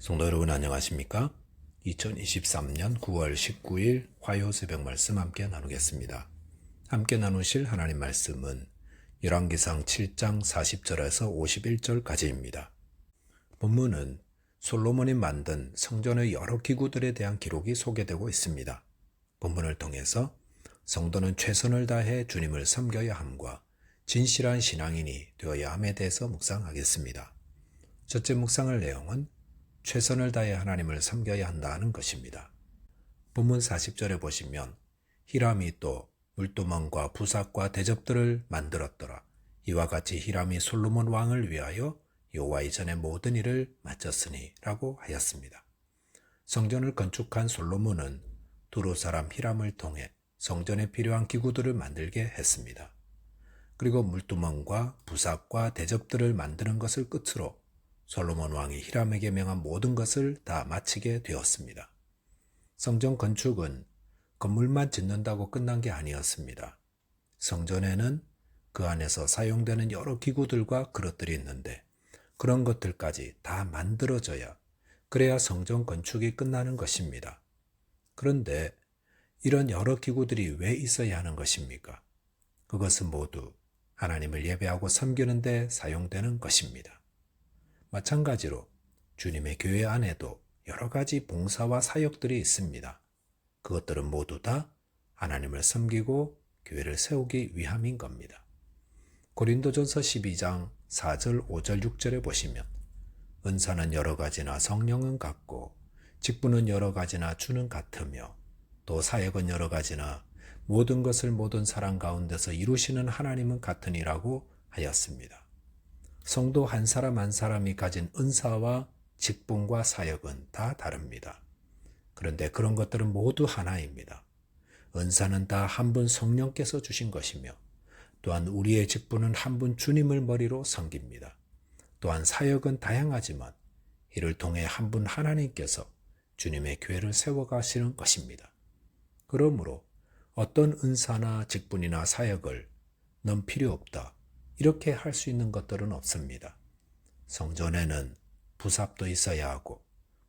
성도 여러분 안녕하십니까? 2023년 9월 19일 화요 새벽 말씀 함께 나누겠습니다. 함께 나누실 하나님 말씀은 열왕기상 7장 40절에서 51절까지입니다. 본문은 솔로몬이 만든 성전의 여러 기구들에 대한 기록이 소개되고 있습니다. 본문을 통해서 성도는 최선을 다해 주님을 섬겨야 함과 진실한 신앙인이 되어야 함에 대해서 묵상하겠습니다. 첫째 묵상할 내용은 최선을 다해 하나님을 섬겨야 한다는 것입니다. 본문 40절에 보시면 히람이 또 물두멍과 부삭과 대접들을 만들었더라. 이와 같이 히람이 솔로몬 왕을 위하여 여호와 이전의 모든 일을 마쳤으니 라고 하였습니다. 성전을 건축한 솔로몬은 두루 사람 히람을 통해 성전에 필요한 기구들을 만들게 했습니다. 그리고 물두멍과 부삭과 대접들을 만드는 것을 끝으로 솔로몬 왕이 히람에게 명한 모든 것을 다 마치게 되었습니다. 성전 건축은 건물만 짓는다고 끝난 게 아니었습니다. 성전에는 그 안에서 사용되는 여러 기구들과 그릇들이 있는데 그런 것들까지 다 만들어져야 그래야 성전 건축이 끝나는 것입니다. 그런데 이런 여러 기구들이 왜 있어야 하는 것입니까? 그것은 모두 하나님을 예배하고 섬기는 데 사용되는 것입니다. 마찬가지로 주님의 교회 안에도 여러 가지 봉사와 사역들이 있습니다. 그것들은 모두 다 하나님을 섬기고 교회를 세우기 위함인 겁니다. 고린도전서 12장 4절, 5절, 6절에 보시면 은사는 여러 가지나 성령은 같고 직분은 여러 가지나 주는 같으며 또 사역은 여러 가지나 모든 것을 모든 사람 가운데서 이루시는 하나님은 같으니라고 하였습니다. 성도 한 사람 한 사람이 가진 은사와 직분과 사역은 다 다릅니다. 그런데 그런 것들은 모두 하나입니다. 은사는 다 한 분 성령께서 주신 것이며 또한 우리의 직분은 한 분 주님을 머리로 섬깁니다. 또한 사역은 다양하지만 이를 통해 한 분 하나님께서 주님의 교회를 세워가시는 것입니다. 그러므로 어떤 은사나 직분이나 사역을 넌 필요 없다, 이렇게 할 수 있는 것들은 없습니다. 성전에는 부삽도 있어야 하고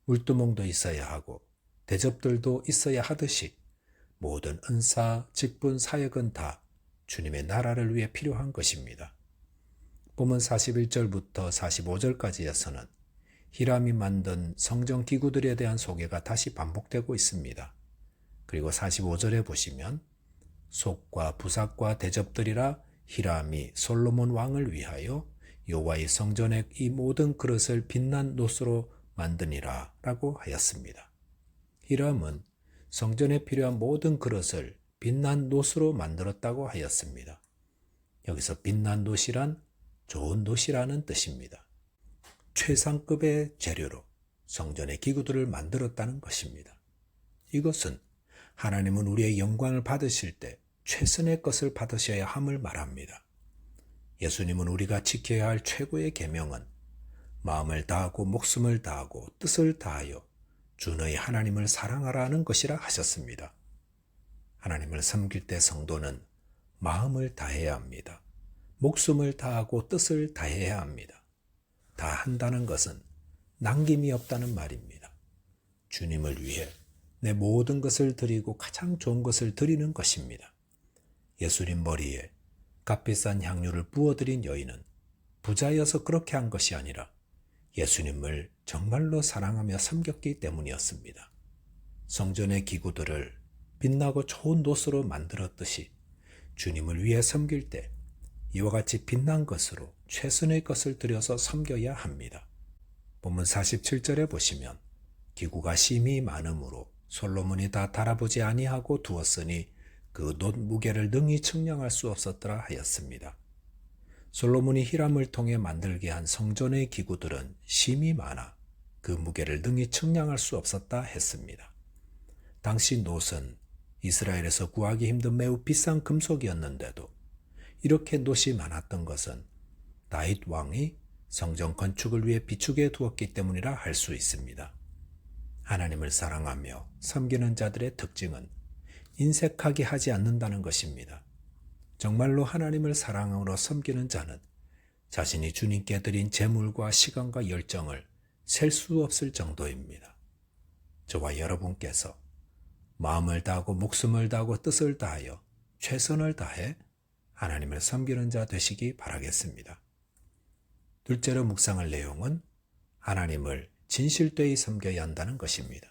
물두멍도 있어야 하고 대접들도 있어야 하듯이 모든 은사, 직분, 사역은 다 주님의 나라를 위해 필요한 것입니다. 본문 41절부터 45절까지에서는 히람이 만든 성전 기구들에 대한 소개가 다시 반복되고 있습니다. 그리고 45절에 보시면 속과 부삭과 대접들이라 히람이 솔로몬 왕을 위하여 여호와의 성전의 이 모든 그릇을 빛난 놋으로 만드니라 라고 하였습니다. 히람은 성전에 필요한 모든 그릇을 빛난 놋으로 만들었다고 하였습니다. 여기서 빛난 놋이란 좋은 놋이라는 뜻입니다. 최상급의 재료로 성전의 기구들을 만들었다는 것입니다. 이것은 하나님은 우리의 영광을 받으실 때 최선의 것을 받으셔야 함을 말합니다. 예수님은 우리가 지켜야 할 최고의 계명은 마음을 다하고 목숨을 다하고 뜻을 다하여 주 너희 하나님을 사랑하라는 것이라 하셨습니다. 하나님을 섬길 때 성도는 마음을 다해야 합니다. 목숨을 다하고 뜻을 다해야 합니다. 다 한다는 것은 남김이 없다는 말입니다. 주님을 위해 내 모든 것을 드리고 가장 좋은 것을 드리는 것입니다. 예수님 머리에 값비싼 향유를 부어드린 여인은 부자여서 그렇게 한 것이 아니라 예수님을 정말로 사랑하며 섬겼기 때문이었습니다. 성전의 기구들을 빛나고 좋은 놋으로 만들었듯이 주님을 위해 섬길 때 이와 같이 빛난 것으로 최선의 것을 들여서 섬겨야 합니다. 본문 47절에 보시면 기구가 심히 많으므로 솔로몬이 다 달아보지 아니하고 두었으니 그 놋 무게를 능히 측량할 수 없었더라 하였습니다. 솔로몬이 히람을 통해 만들게 한 성전의 기구들은 심이 많아 그 무게를 능히 측량할 수 없었다 했습니다. 당시 놋은 이스라엘에서 구하기 힘든 매우 비싼 금속이었는데도 이렇게 놋이 많았던 것은 다윗 왕이 성전 건축을 위해 비축해 두었기 때문이라 할 수 있습니다. 하나님을 사랑하며 섬기는 자들의 특징은 인색하게 하지 않는다는 것입니다. 정말로 하나님을 사랑으로 섬기는 자는 자신이 주님께 드린 재물과 시간과 열정을 셀 수 없을 정도입니다. 저와 여러분께서 마음을 다하고 목숨을 다하고 뜻을 다하여 최선을 다해 하나님을 섬기는 자 되시기 바라겠습니다. 둘째로 묵상할 내용은 하나님을 진실되이 섬겨야 한다는 것입니다.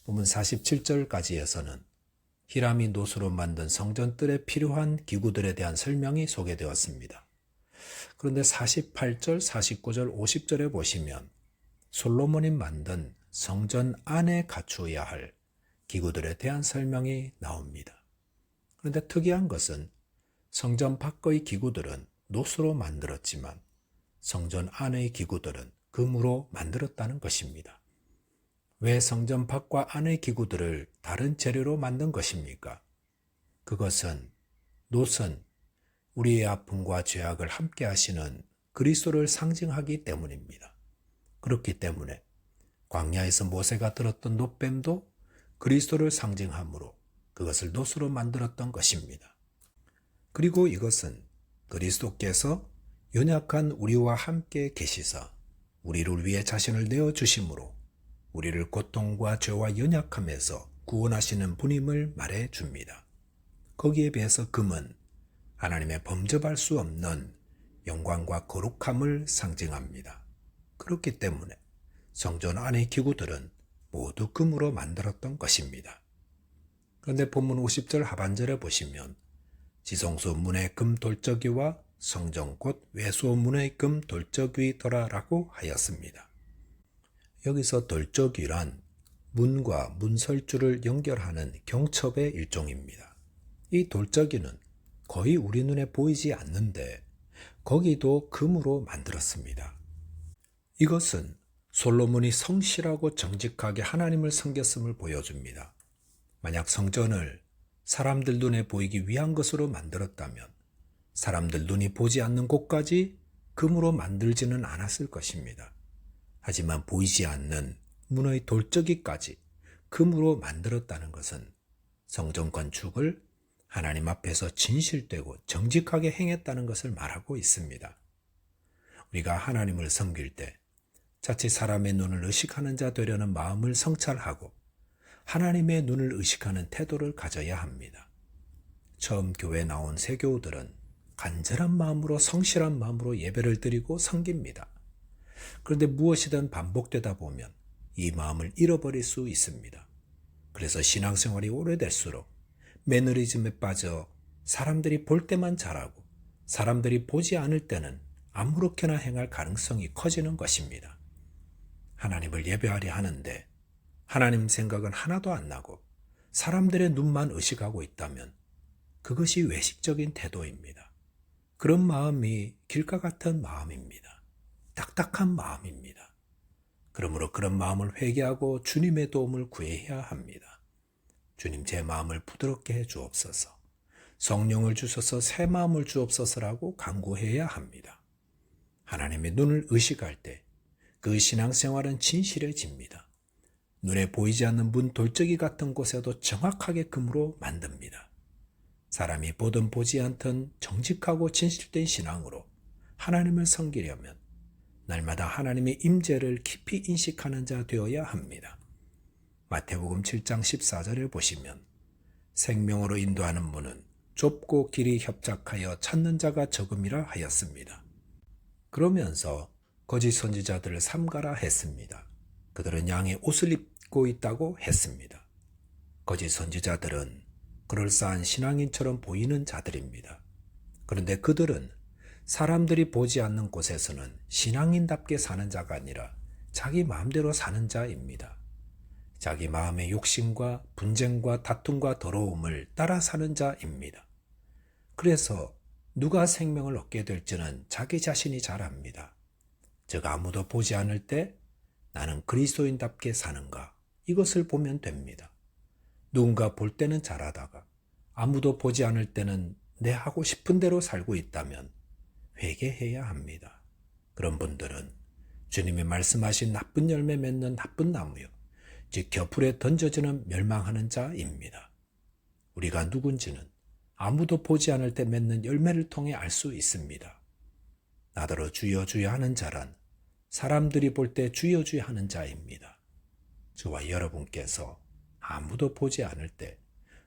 본문 47절까지에서는 히람이 노수로 만든 성전뜰에 필요한 기구들에 대한 설명이 소개되었습니다. 그런데 48절, 49절, 50절에 보시면 솔로몬이 만든 성전 안에 갖추어야 할 기구들에 대한 설명이 나옵니다. 그런데 특이한 것은 성전 밖의 기구들은 노수로 만들었지만 성전 안의 기구들은 금으로 만들었다는 것입니다. 왜 성전 밖과 안의 기구들을 다른 재료로 만든 것입니까? 그것은 노선, 우리의 아픔과 죄악을 함께 하시는 그리스도를 상징하기 때문입니다. 그렇기 때문에 광야에서 모세가 들었던 놋뱀도 그리스도를 상징하므로 그것을 노수로 만들었던 것입니다. 그리고 이것은 그리스도께서 연약한 우리와 함께 계시사 우리를 위해 자신을 내어주심으로 우리를 고통과 죄와 연약함에서 구원하시는 분임을 말해줍니다. 거기에 비해서 금은 하나님의 범접할 수 없는 영광과 거룩함을 상징합니다. 그렇기 때문에 성전 안의 기구들은 모두 금으로 만들었던 것입니다. 그런데 본문 50절 하반절에 보시면 지성소 문의 금 돌적이와 성전 곧 외소 문의 금 돌적이더라라고 하였습니다. 여기서 돌적이란 문과 문설주를 연결하는 경첩의 일종입니다. 이 돌적이는 거의 우리 눈에 보이지 않는데 거기도 금으로 만들었습니다. 이것은 솔로몬이 성실하고 정직하게 하나님을 섬겼음을 보여줍니다. 만약 성전을 사람들 눈에 보이기 위한 것으로 만들었다면 사람들 눈이 보지 않는 곳까지 금으로 만들지는 않았을 것입니다. 하지만 보이지 않는 문의 돌적이까지 금으로 만들었다는 것은 성전 건축을 하나님 앞에서 진실되고 정직하게 행했다는 것을 말하고 있습니다. 우리가 하나님을 섬길 때 자칫 사람의 눈을 의식하는 자 되려는 마음을 성찰하고 하나님의 눈을 의식하는 태도를 가져야 합니다. 처음 교회에 나온 세교우들은 간절한 마음으로 성실한 마음으로 예배를 드리고 섬깁니다. 그런데 무엇이든 반복되다 보면 이 마음을 잃어버릴 수 있습니다. 그래서 신앙생활이 오래될수록 매너리즘에 빠져 사람들이 볼 때만 잘하고 사람들이 보지 않을 때는 아무렇게나 행할 가능성이 커지는 것입니다. 하나님을 예배하려 하는데 하나님 생각은 하나도 안 나고 사람들의 눈만 의식하고 있다면 그것이 외식적인 태도입니다. 그런 마음이 길가 같은 마음입니다. 딱딱한 마음입니다. 그러므로 그런 마음을 회개하고 주님의 도움을 구해야 합니다. 주님, 제 마음을 부드럽게 해 주옵소서. 성령을 주셔서 새 마음을 주옵소서라고 간구해야 합니다. 하나님의 눈을 의식할 때 그 신앙생활은 진실해집니다. 눈에 보이지 않는 문 돌적이 같은 곳에도 정확하게 금으로 만듭니다. 사람이 보든 보지 않든 정직하고 진실된 신앙으로 하나님을 섬기려면 날마다 하나님의 임재를 깊이 인식하는 자 되어야 합니다. 마태복음 7장 14절에 보시면 생명으로 인도하는 문은 좁고 길이 협착하여 찾는 자가 적음이라 하였습니다. 그러면서 거짓 선지자들을 삼가라 했습니다. 그들은 양의 옷을 입고 있다고 했습니다. 거짓 선지자들은 그럴싸한 신앙인처럼 보이는 자들입니다. 그런데 그들은 사람들이 보지 않는 곳에서는 신앙인답게 사는 자가 아니라 자기 마음대로 사는 자입니다. 자기 마음의 욕심과 분쟁과 다툼과 더러움을 따라 사는 자입니다. 그래서 누가 생명을 얻게 될지는 자기 자신이 잘 압니다. 즉 아무도 보지 않을 때 나는 그리스도인답게 사는가, 이것을 보면 됩니다. 누군가 볼 때는 잘하다가 아무도 보지 않을 때는 내 하고 싶은 대로 살고 있다면 회개해야 합니다. 그런 분들은 주님이 말씀하신 나쁜 열매 맺는 나쁜 나무요, 즉 겨 불에 던져지는 멸망하는 자입니다. 우리가 누군지는 아무도 보지 않을 때 맺는 열매를 통해 알 수 있습니다. 나더러 주여 주여 하는 자란 사람들이 볼 때 주여 주여 하는 자입니다. 저와 여러분께서 아무도 보지 않을 때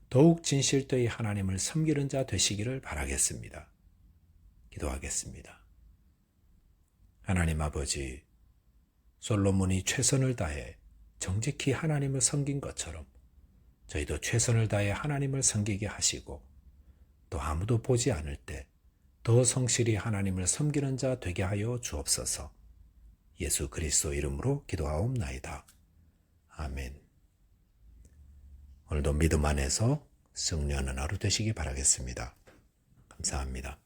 더욱 진실되이 하나님을 섬기는 자 되시기를 바라겠습니다. 기도하겠습니다. 하나님 아버지, 솔로몬이 최선을 다해 정직히 하나님을 섬긴 것처럼 저희도 최선을 다해 하나님을 섬기게 하시고 또 아무도 보지 않을 때 더 성실히 하나님을 섬기는 자 되게 하여 주옵소서. 예수 그리스도 이름으로 기도하옵나이다. 아멘. 오늘도 믿음 안에서 승리하는 하루 되시기 바라겠습니다. 감사합니다.